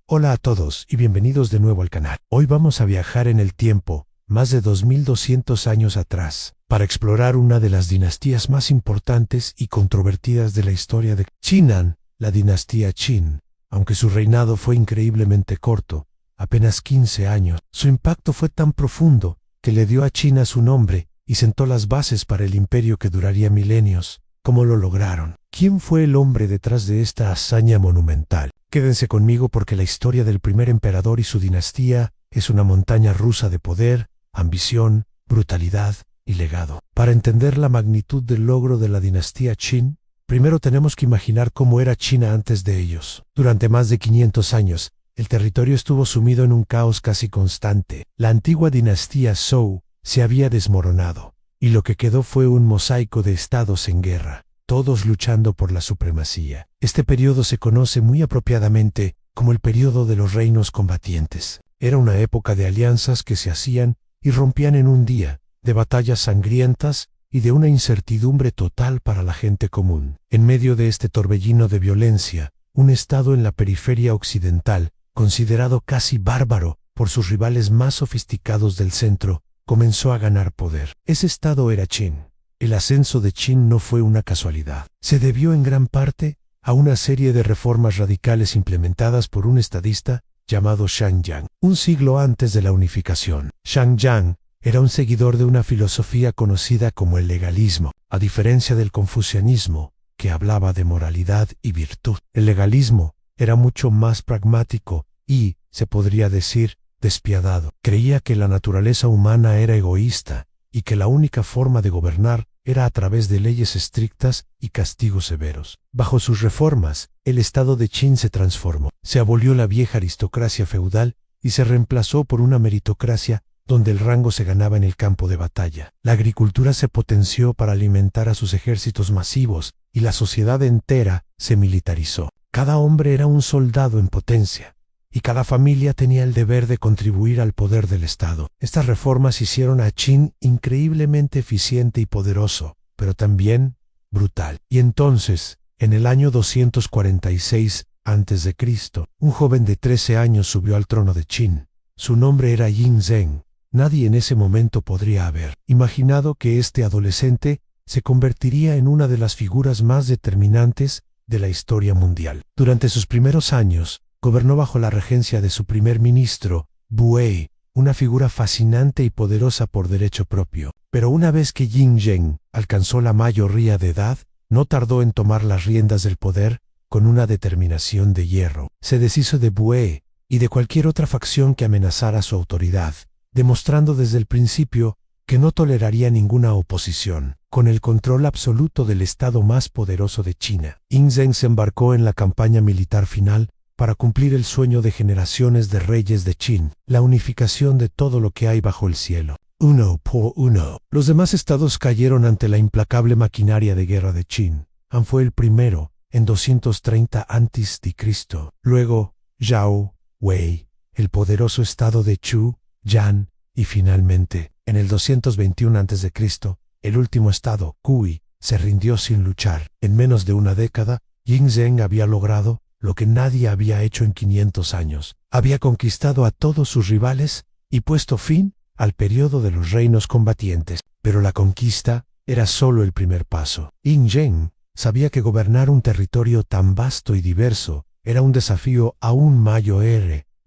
Hola a todos y bienvenidos de nuevo al canal. Hoy vamos a viajar en el tiempo, más de 2200 años atrás, para explorar una de las dinastías más importantes y controvertidas de la historia de China, la dinastía Qin. Aunque su reinado fue increíblemente corto, apenas 15 años, su impacto fue tan profundo que le dio a China su nombre y sentó las bases para el imperio que duraría milenios. ¿Cómo lo lograron? ¿Quién fue el hombre detrás de esta hazaña monumental? Quédense conmigo porque la historia del primer emperador y su dinastía es una montaña rusa de poder, ambición, brutalidad y legado. Para entender la magnitud del logro de la dinastía Qin, primero tenemos que imaginar cómo era China antes de ellos. Durante más de 500 años, el territorio estuvo sumido en un caos casi constante. La antigua dinastía Zhou se había desmoronado, y lo que quedó fue un mosaico de estados en guerra, todos luchando por la supremacía. Este periodo se conoce muy apropiadamente como el periodo de los reinos combatientes. Era una época de alianzas que se hacían y rompían en un día, de batallas sangrientas y de una incertidumbre total para la gente común. En medio de este torbellino de violencia, un estado en la periferia occidental, considerado casi bárbaro por sus rivales más sofisticados del centro, comenzó a ganar poder. Ese estado era Qin. El ascenso de Qin no fue una casualidad. Se debió en gran parte a una serie de reformas radicales implementadas por un estadista llamado Shang Yang, un siglo antes de la unificación. Shang Yang era un seguidor de una filosofía conocida como el legalismo, a diferencia del confucianismo, que hablaba de moralidad y virtud. El legalismo era mucho más pragmático y, se podría decir, despiadado. Creía que la naturaleza humana era egoísta y que la única forma de gobernar era a través de leyes estrictas y castigos severos. Bajo sus reformas, el estado de Qin se transformó. Se abolió la vieja aristocracia feudal y se reemplazó por una meritocracia donde el rango se ganaba en el campo de batalla. La agricultura se potenció para alimentar a sus ejércitos masivos y la sociedad entera se militarizó. Cada hombre era un soldado en potencia, y cada familia tenía el deber de contribuir al poder del Estado. Estas reformas hicieron a Qin increíblemente eficiente y poderoso, pero también brutal. Y entonces, en el año 246 a.C., un joven de 13 años subió al trono de Qin. Su nombre era Yin Zheng. Nadie en ese momento podría haber imaginado que este adolescente se convertiría en una de las figuras más determinantes de la historia mundial. Durante sus primeros años, gobernó bajo la regencia de su primer ministro, Wei, una figura fascinante y poderosa por derecho propio. Pero una vez que Yin Zheng alcanzó la mayoría de edad, no tardó en tomar las riendas del poder con una determinación de hierro. Se deshizo de Wei y de cualquier otra facción que amenazara su autoridad, demostrando desde el principio que no toleraría ninguna oposición. Con el control absoluto del estado más poderoso de China, Yin Zheng se embarcó en la campaña militar final para cumplir el sueño de generaciones de reyes de Qin, la unificación de todo lo que hay bajo el cielo, uno por uno. Los demás estados cayeron ante la implacable maquinaria de guerra de Qin. Han fue el primero, en 230 a.C. Luego, Zhao, Wei, el poderoso estado de Chu, Yan, y finalmente, en el 221 a.C., el último estado, Kui, se rindió sin luchar. En menos de una década, Yin Zheng había logrado lo que nadie había hecho en 500 años. Había conquistado a todos sus rivales y puesto fin al periodo de los reinos combatientes. Pero la conquista era solo el primer paso. Yin Zheng sabía que gobernar un territorio tan vasto y diverso era un desafío aún mayor.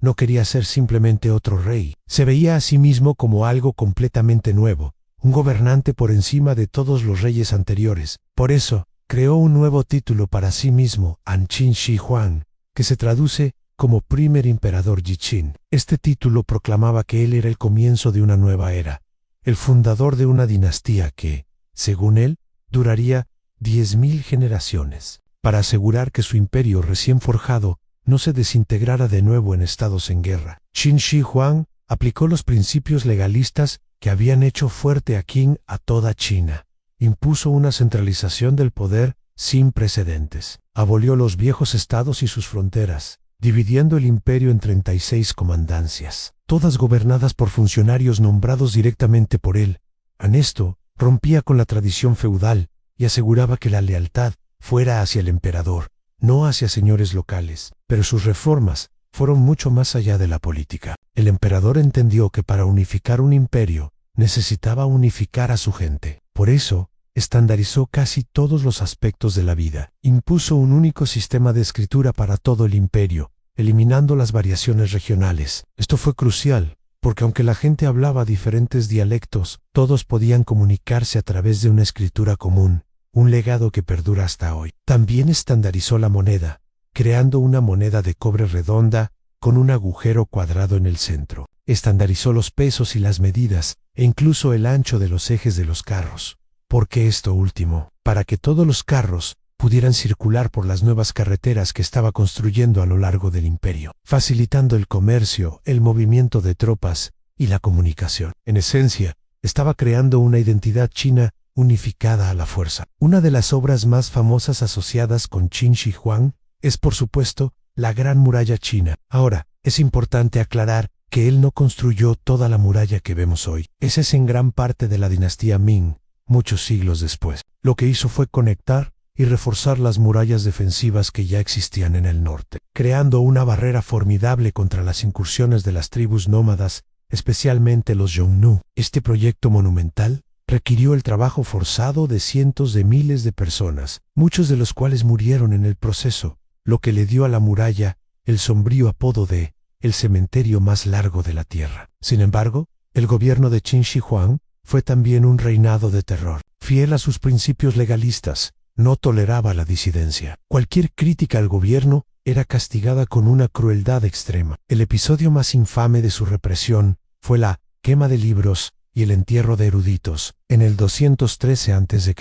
No quería ser simplemente otro rey. Se veía a sí mismo como algo completamente nuevo, un gobernante por encima de todos los reyes anteriores. Por eso, creó un nuevo título para sí mismo, An Qin Shi Huang, que se traduce como primer emperador Yi Qin. Este título proclamaba que él era el comienzo de una nueva era, el fundador de una dinastía que, según él, duraría 10.000 generaciones, para asegurar que su imperio recién forjado no se desintegrara de nuevo en estados en guerra. Qin Shi Huang aplicó los principios legalistas que habían hecho fuerte a Qin a toda China. Impuso una centralización del poder sin precedentes. Abolió los viejos estados y sus fronteras, dividiendo el imperio en 36 comandancias, todas gobernadas por funcionarios nombrados directamente por él. En esto, rompía con la tradición feudal y aseguraba que la lealtad fuera hacia el emperador, no hacia señores locales. Pero sus reformas fueron mucho más allá de la política. El emperador entendió que para unificar un imperio necesitaba unificar a su gente. Por eso, estandarizó casi todos los aspectos de la vida. Impuso un único sistema de escritura para todo el imperio, eliminando las variaciones regionales. Esto fue crucial, porque aunque la gente hablaba diferentes dialectos, todos podían comunicarse a través de una escritura común, un legado que perdura hasta hoy. También estandarizó la moneda, creando una moneda de cobre redonda con un agujero cuadrado en el centro. Estandarizó los pesos y las medidas, e incluso el ancho de los ejes de los carros. ¿Por qué esto último? Para que todos los carros pudieran circular por las nuevas carreteras que estaba construyendo a lo largo del imperio, facilitando el comercio, el movimiento de tropas y la comunicación. En esencia, estaba creando una identidad china unificada a la fuerza. Una de las obras más famosas asociadas con Qin Shi Huang es, por supuesto, la Gran Muralla China. Ahora, es importante aclarar que él no construyó toda la muralla que vemos hoy. Esa es en gran parte de la dinastía Ming, muchos siglos después. Lo que hizo fue conectar y reforzar las murallas defensivas que ya existían en el norte, creando una barrera formidable contra las incursiones de las tribus nómadas, especialmente los Xiongnu. Este proyecto monumental requirió el trabajo forzado de cientos de miles de personas, muchos de los cuales murieron en el proceso, lo que le dio a la muralla el sombrío apodo de el cementerio más largo de la tierra. Sin embargo, el gobierno de Qin Shi Huang fue también un reinado de terror. Fiel a sus principios legalistas, no toleraba la disidencia. Cualquier crítica al gobierno era castigada con una crueldad extrema. El episodio más infame de su represión fue la quema de libros y el entierro de eruditos en el 213 a.C.,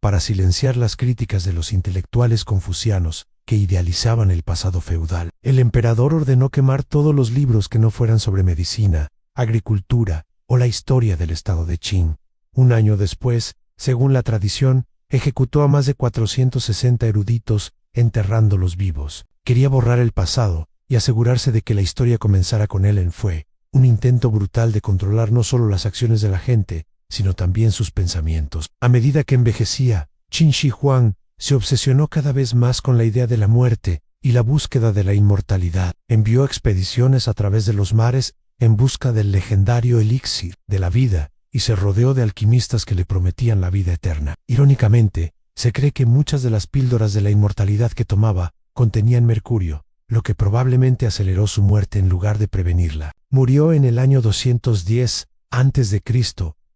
para silenciar las críticas de los intelectuales confucianos que idealizaban el pasado feudal. El emperador ordenó quemar todos los libros que no fueran sobre medicina, agricultura o la historia del estado de Qin. Un año después, según la tradición, ejecutó a más de 460 eruditos, enterrándolos vivos. Quería borrar el pasado y asegurarse de que la historia comenzara con él. Fue un intento brutal de controlar no solo las acciones de la gente, sino también sus pensamientos. A medida que envejecía, Qin Shi Huang se obsesionó cada vez más con la idea de la muerte y la búsqueda de la inmortalidad. Envió expediciones a través de los mares en busca del legendario elixir de la vida y se rodeó de alquimistas que le prometían la vida eterna. Irónicamente, se cree que muchas de las píldoras de la inmortalidad que tomaba contenían mercurio, lo que probablemente aceleró su muerte en lugar de prevenirla. Murió en el año 210 a.C.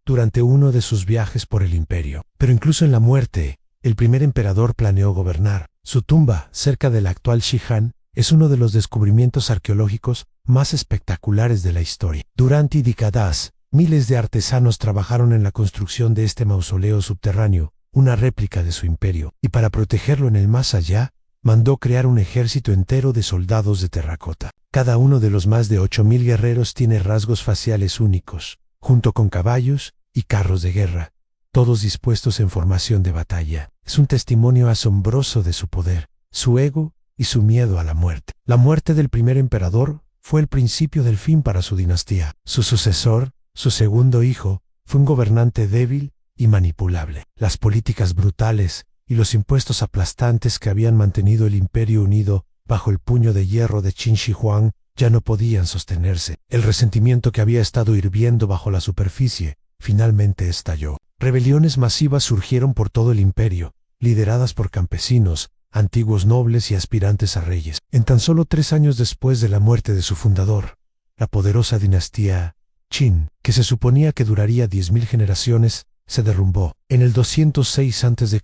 durante uno de sus viajes por el imperio. Pero incluso en la muerte, el primer emperador planeó gobernar. Su tumba, cerca de la actual Xi'an, es uno de los descubrimientos arqueológicos más espectaculares de la historia. Durante décadas, miles de artesanos trabajaron en la construcción de este mausoleo subterráneo, una réplica de su imperio, y para protegerlo en el más allá, mandó crear un ejército entero de soldados de terracota. Cada uno de los más de 8.000 guerreros tiene rasgos faciales únicos, junto con caballos y carros de guerra, todos dispuestos en formación de batalla. Es un testimonio asombroso de su poder, su ego y su miedo a la muerte. La muerte del primer emperador fue el principio del fin para su dinastía. Su sucesor, su segundo hijo, fue un gobernante débil y manipulable. Las políticas brutales y los impuestos aplastantes que habían mantenido el imperio unido bajo el puño de hierro de Qin Shi Huang ya no podían sostenerse. El resentimiento que había estado hirviendo bajo la superficie finalmente estalló. Rebeliones masivas surgieron por todo el imperio, lideradas por campesinos, antiguos nobles y aspirantes a reyes. En tan solo 3 años después de la muerte de su fundador, la poderosa dinastía Qin, que se suponía que duraría 10.000 generaciones, se derrumbó. En el 206 a.C.,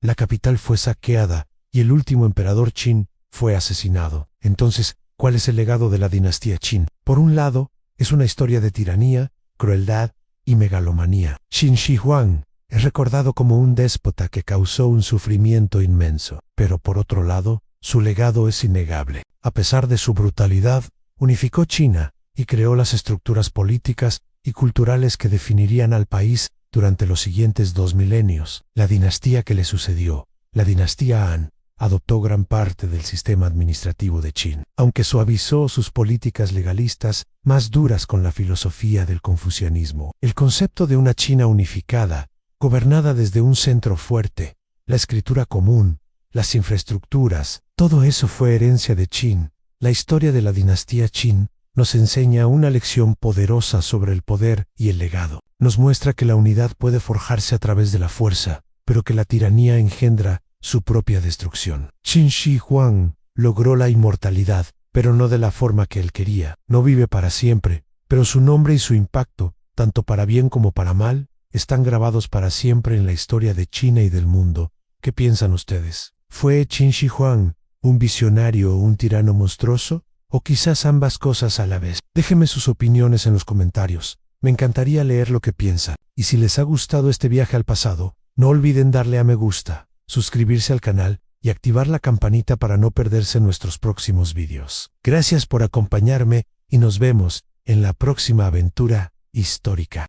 la capital fue saqueada y el último emperador Qin fue asesinado. Entonces, ¿cuál es el legado de la dinastía Qin? Por un lado, es una historia de tiranía, crueldad y megalomanía. Qin Shi Huang es recordado como un déspota que causó un sufrimiento inmenso. Pero por otro lado, su legado es innegable. A pesar de su brutalidad, unificó China y creó las estructuras políticas y culturales que definirían al país durante los siguientes 2 milenios. La dinastía que le sucedió, la dinastía Han, adoptó gran parte del sistema administrativo de Qin, aunque suavizó sus políticas legalistas más duras con la filosofía del confucianismo. El concepto de una China unificada, gobernada desde un centro fuerte, la escritura común, las infraestructuras, todo eso fue herencia de Qin, La historia de la dinastía Qin nos enseña una lección poderosa sobre el poder y el legado. Nos muestra que la unidad puede forjarse a través de la fuerza, pero que la tiranía engendra su propia destrucción. Qin Shi Huang logró la inmortalidad, pero no de la forma que él quería. No vive para siempre, pero su nombre y su impacto, tanto para bien como para mal, están grabados para siempre en la historia de China y del mundo. ¿Qué piensan ustedes? ¿Fue Qin Shi Huang un visionario o un tirano monstruoso? ¿O quizás ambas cosas a la vez? Déjenme sus opiniones en los comentarios. Me encantaría leer lo que piensan. Y si les ha gustado este viaje al pasado, no olviden darle a me gusta, suscribirse al canal y activar la campanita para no perderse nuestros próximos vídeos. Gracias por acompañarme y nos vemos en la próxima aventura histórica.